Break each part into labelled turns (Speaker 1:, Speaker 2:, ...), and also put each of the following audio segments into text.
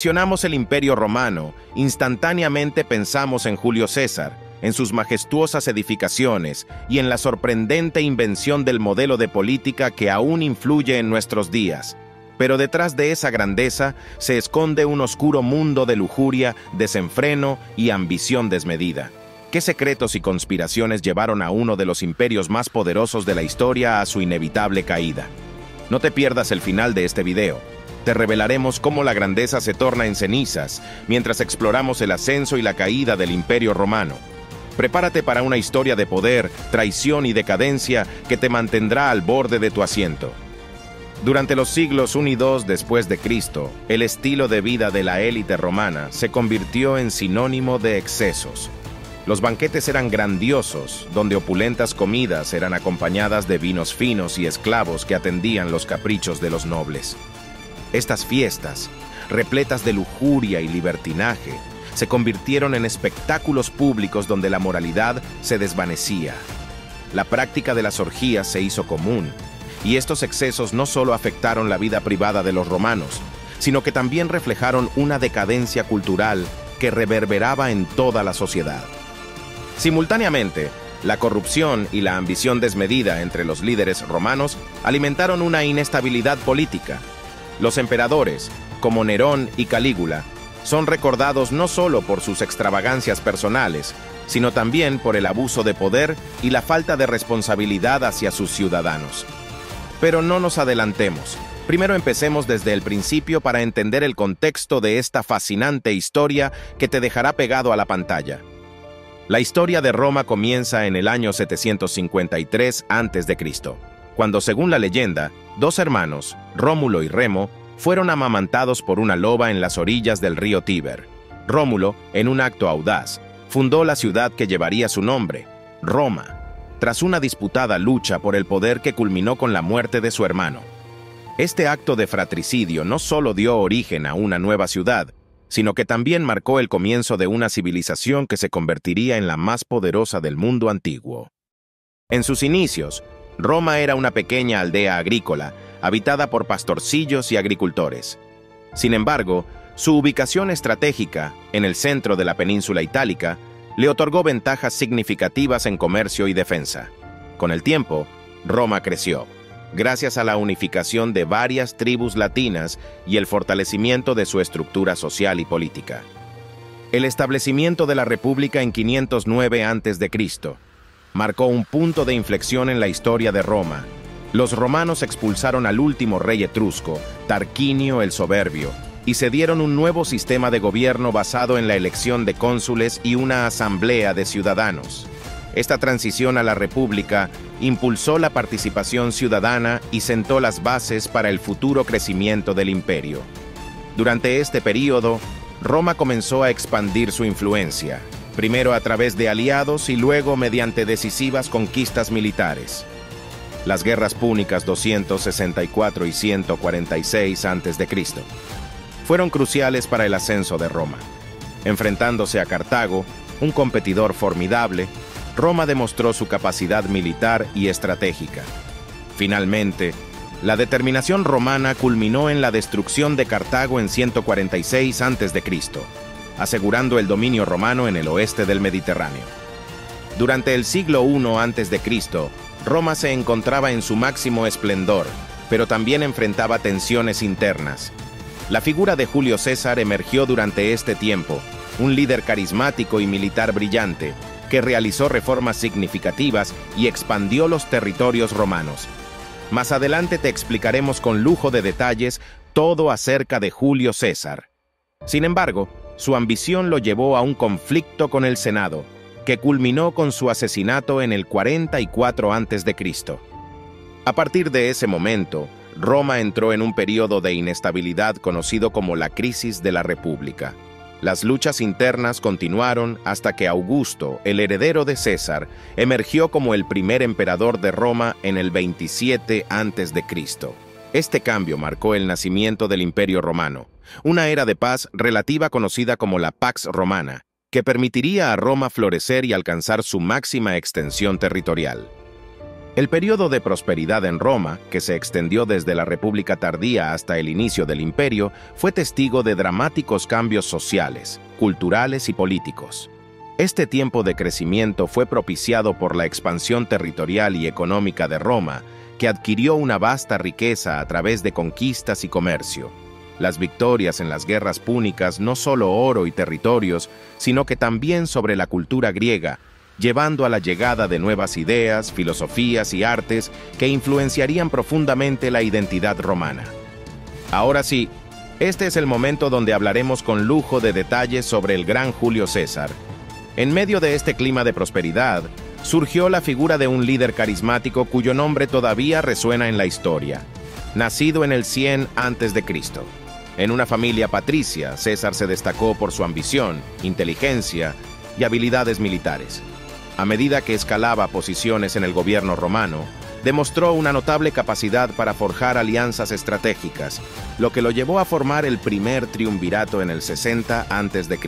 Speaker 1: Mencionamos el Imperio Romano, instantáneamente pensamos en Julio César, en sus majestuosas edificaciones y en la sorprendente invención del modelo de política que aún influye en nuestros días. Pero detrás de esa grandeza se esconde un oscuro mundo de lujuria, desenfreno y ambición desmedida. ¿Qué secretos y conspiraciones llevaron a uno de los imperios más poderosos de la historia a su inevitable caída? No te pierdas el final de este video. Te revelaremos cómo la grandeza se torna en cenizas mientras exploramos el ascenso y la caída del Imperio Romano. Prepárate para una historia de poder, traición y decadencia que te mantendrá al borde de tu asiento. Durante los siglos I y II después de Cristo, el estilo de vida de la élite romana se convirtió en sinónimo de excesos. Los banquetes eran grandiosos, donde opulentas comidas eran acompañadas de vinos finos y esclavos que atendían los caprichos de los nobles. Estas fiestas, repletas de lujuria y libertinaje, se convirtieron en espectáculos públicos donde la moralidad se desvanecía. La práctica de las orgías se hizo común, y estos excesos no solo afectaron la vida privada de los romanos, sino que también reflejaron una decadencia cultural que reverberaba en toda la sociedad. Simultáneamente, la corrupción y la ambición desmedida entre los líderes romanos alimentaron una inestabilidad política. Los emperadores, como Nerón y Calígula, son recordados no solo por sus extravagancias personales, sino también por el abuso de poder y la falta de responsabilidad hacia sus ciudadanos. Pero no nos adelantemos. Primero empecemos desde el principio para entender el contexto de esta fascinante historia que te dejará pegado a la pantalla. La historia de Roma comienza en el año 753 a.C., cuando, según la leyenda, dos hermanos, Rómulo y Remo, fueron amamantados por una loba en las orillas del río Tíber. Rómulo, en un acto audaz, fundó la ciudad que llevaría su nombre, Roma, tras una disputada lucha por el poder que culminó con la muerte de su hermano. Este acto de fratricidio no solo dio origen a una nueva ciudad, sino que también marcó el comienzo de una civilización que se convertiría en la más poderosa del mundo antiguo. En sus inicios, Roma era una pequeña aldea agrícola, habitada por pastorcillos y agricultores. Sin embargo, su ubicación estratégica, en el centro de la península itálica, le otorgó ventajas significativas en comercio y defensa. Con el tiempo, Roma creció, gracias a la unificación de varias tribus latinas y el fortalecimiento de su estructura social y política. El establecimiento de la República en 509 a.C. marcó un punto de inflexión en la historia de Roma. Los romanos expulsaron al último rey etrusco, Tarquinio el Soberbio, y se dieron un nuevo sistema de gobierno basado en la elección de cónsules y una asamblea de ciudadanos. Esta transición a la república impulsó la participación ciudadana y sentó las bases para el futuro crecimiento del imperio. Durante este período, Roma comenzó a expandir su influencia, primero a través de aliados y luego mediante decisivas conquistas militares. Las guerras púnicas 264 y 146 a.C. fueron cruciales para el ascenso de Roma. Enfrentándose a Cartago, un competidor formidable, Roma demostró su capacidad militar y estratégica. Finalmente, la determinación romana culminó en la destrucción de Cartago en 146 a.C., asegurando el dominio romano en el oeste del Mediterráneo. Durante el siglo I a.C., Roma se encontraba en su máximo esplendor, pero también enfrentaba tensiones internas. La figura de Julio César emergió durante este tiempo, un líder carismático y militar brillante, que realizó reformas significativas y expandió los territorios romanos. Más adelante te explicaremos con lujo de detalles todo acerca de Julio César. Sin embargo, su ambición lo llevó a un conflicto con el Senado, que culminó con su asesinato en el 44 a.C. A partir de ese momento, Roma entró en un periodo de inestabilidad conocido como la Crisis de la República. Las luchas internas continuaron hasta que Augusto, el heredero de César, emergió como el primer emperador de Roma en el 27 a.C. Este cambio marcó el nacimiento del Imperio Romano, una era de paz relativa conocida como la Pax Romana, que permitiría a Roma florecer y alcanzar su máxima extensión territorial. El periodo de prosperidad en Roma, que se extendió desde la República tardía hasta el inicio del Imperio, fue testigo de dramáticos cambios sociales, culturales y políticos. Este tiempo de crecimiento fue propiciado por la expansión territorial y económica de Roma, que adquirió una vasta riqueza a través de conquistas y comercio. Las victorias en las guerras púnicas no solo oro y territorios, sino que también sobre la cultura griega, llevando a la llegada de nuevas ideas, filosofías y artes que influenciarían profundamente la identidad romana. Ahora sí, este es el momento donde hablaremos con lujo de detalles sobre el gran Julio César. En medio de este clima de prosperidad, surgió la figura de un líder carismático cuyo nombre todavía resuena en la historia. Nacido en el 100 a.C. En una familia patricia, César se destacó por su ambición, inteligencia y habilidades militares. A medida que escalaba posiciones en el gobierno romano, demostró una notable capacidad para forjar alianzas estratégicas, lo que lo llevó a formar el primer triunvirato en el 60 a.C.,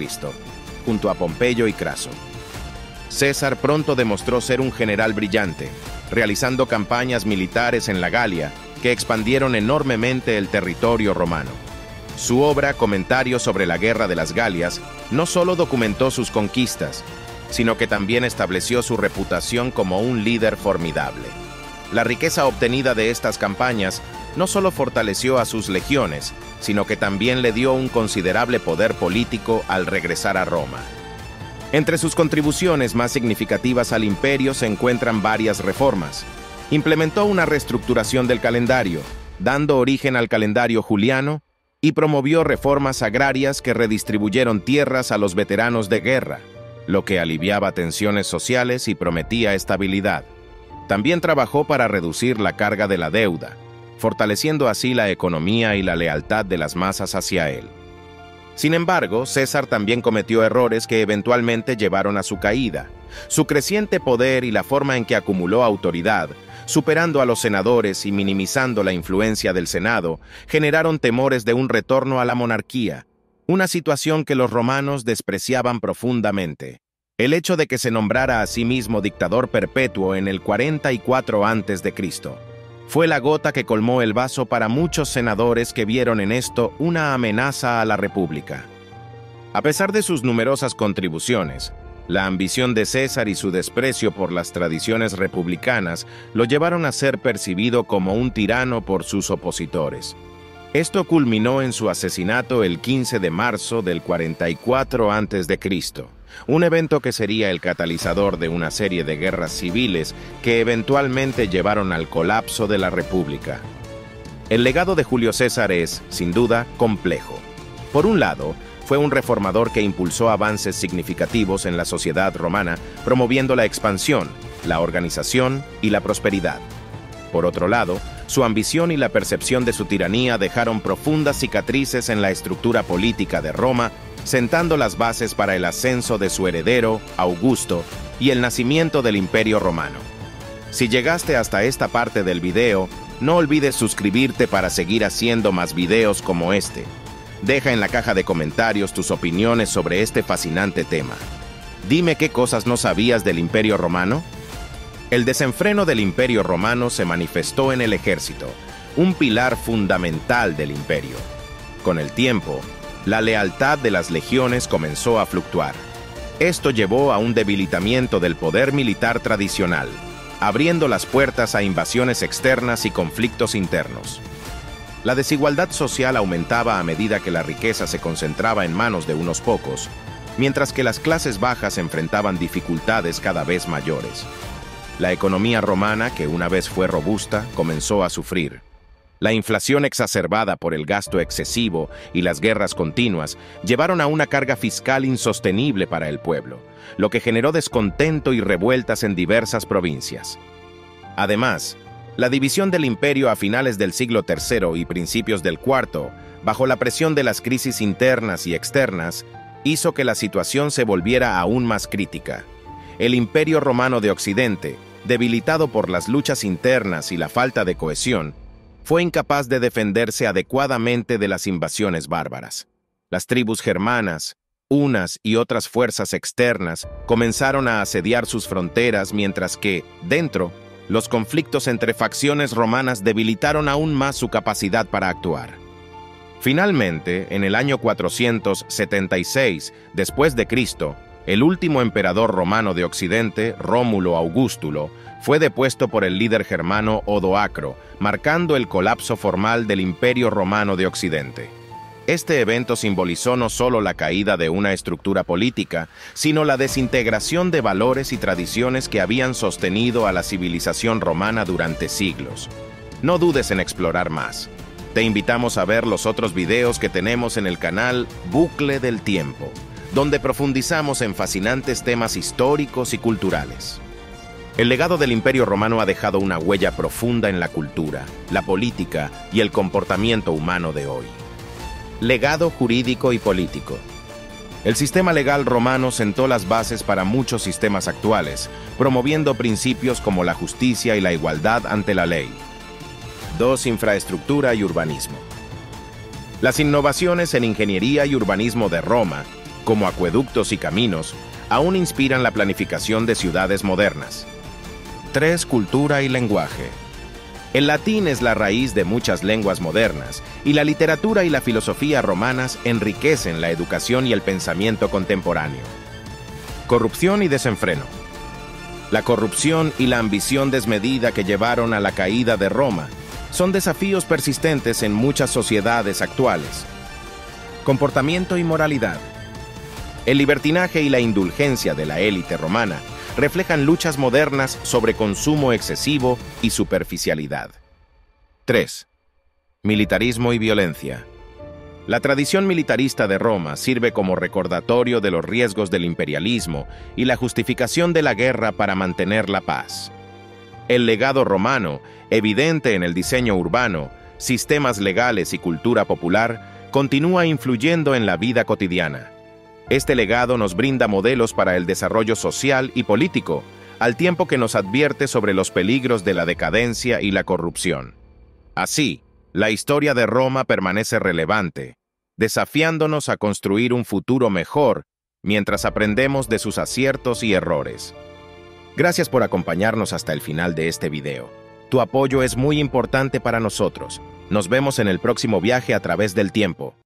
Speaker 1: junto a Pompeyo y Craso. César pronto demostró ser un general brillante, realizando campañas militares en la Galia que expandieron enormemente el territorio romano. Su obra, Comentarios sobre la Guerra de las Galias, no solo documentó sus conquistas, sino que también estableció su reputación como un líder formidable. La riqueza obtenida de estas campañas no solo fortaleció a sus legiones, sino que también le dio un considerable poder político al regresar a Roma. Entre sus contribuciones más significativas al imperio se encuentran varias reformas. Implementó una reestructuración del calendario, dando origen al calendario juliano, y promovió reformas agrarias que redistribuyeron tierras a los veteranos de guerra, lo que aliviaba tensiones sociales y prometía estabilidad. También trabajó para reducir la carga de la deuda, fortaleciendo así la economía y la lealtad de las masas hacia él. Sin embargo, César también cometió errores que eventualmente llevaron a su caída. Su creciente poder y la forma en que acumuló autoridad, superando a los senadores y minimizando la influencia del Senado, generaron temores de un retorno a la monarquía, una situación que los romanos despreciaban profundamente. El hecho de que se nombrara a sí mismo dictador perpetuo en el 44 a.C. fue la gota que colmó el vaso para muchos senadores que vieron en esto una amenaza a la República. A pesar de sus numerosas contribuciones, la ambición de César y su desprecio por las tradiciones republicanas lo llevaron a ser percibido como un tirano por sus opositores. Esto culminó en su asesinato el 15 de marzo del 44 a.C., un evento que sería el catalizador de una serie de guerras civiles que eventualmente llevaron al colapso de la República. El legado de Julio César es, sin duda, complejo. Por un lado, fue un reformador que impulsó avances significativos en la sociedad romana, promoviendo la expansión, la organización y la prosperidad. Por otro lado, su ambición y la percepción de su tiranía dejaron profundas cicatrices en la estructura política de Roma, sentando las bases para el ascenso de su heredero, Augusto, y el nacimiento del Imperio Romano. Si llegaste hasta esta parte del video, no olvides suscribirte para seguir haciendo más videos como este. Deja en la caja de comentarios tus opiniones sobre este fascinante tema. Dime qué cosas no sabías del Imperio Romano. El desenfreno del Imperio Romano se manifestó en el ejército, un pilar fundamental del imperio. Con el tiempo, la lealtad de las legiones comenzó a fluctuar. Esto llevó a un debilitamiento del poder militar tradicional, abriendo las puertas a invasiones externas y conflictos internos. La desigualdad social aumentaba a medida que la riqueza se concentraba en manos de unos pocos, mientras que las clases bajas enfrentaban dificultades cada vez mayores. La economía romana, que una vez fue robusta, comenzó a sufrir. La inflación exacerbada por el gasto excesivo y las guerras continuas llevaron a una carga fiscal insostenible para el pueblo, lo que generó descontento y revueltas en diversas provincias. Además, la división del imperio a finales del siglo III y principios del IV, bajo la presión de las crisis internas y externas, hizo que la situación se volviera aún más crítica. El Imperio Romano de Occidente, debilitado por las luchas internas y la falta de cohesión, fue incapaz de defenderse adecuadamente de las invasiones bárbaras. Las tribus germanas, unas y otras fuerzas externas, comenzaron a asediar sus fronteras mientras que, dentro, los conflictos entre facciones romanas debilitaron aún más su capacidad para actuar. Finalmente, en el año 476 después de Cristo, el último emperador romano de Occidente, Rómulo Augustulo, fue depuesto por el líder germano Odoacro, marcando el colapso formal del Imperio Romano de Occidente. Este evento simbolizó no solo la caída de una estructura política, sino la desintegración de valores y tradiciones que habían sostenido a la civilización romana durante siglos. No dudes en explorar más. Te invitamos a ver los otros videos que tenemos en el canal Bucle del Tiempo, donde profundizamos en fascinantes temas históricos y culturales. El legado del Imperio Romano ha dejado una huella profunda en la cultura, la política y el comportamiento humano de hoy. Legado jurídico y político. El sistema legal romano sentó las bases para muchos sistemas actuales, promoviendo principios como la justicia y la igualdad ante la ley. 2. Infraestructura y urbanismo. Las innovaciones en ingeniería y urbanismo de Roma, como acueductos y caminos, aún inspiran la planificación de ciudades modernas. 3. Cultura y lenguaje. El latín es la raíz de muchas lenguas modernas, y la literatura y la filosofía romanas enriquecen la educación y el pensamiento contemporáneo. Corrupción y desenfreno. La corrupción y la ambición desmedida que llevaron a la caída de Roma son desafíos persistentes en muchas sociedades actuales. Comportamiento y moralidad. El libertinaje y la indulgencia de la élite romana reflejan luchas modernas sobre consumo excesivo y superficialidad. 3. Militarismo y violencia. La tradición militarista de Roma sirve como recordatorio de los riesgos del imperialismo y la justificación de la guerra para mantener la paz. El legado romano, evidente en el diseño urbano, sistemas legales y cultura popular, continúa influyendo en la vida cotidiana. Este legado nos brinda modelos para el desarrollo social y político, al tiempo que nos advierte sobre los peligros de la decadencia y la corrupción. Así, la historia de Roma permanece relevante, desafiándonos a construir un futuro mejor mientras aprendemos de sus aciertos y errores. Gracias por acompañarnos hasta el final de este video. Tu apoyo es muy importante para nosotros. Nos vemos en el próximo viaje a través del tiempo.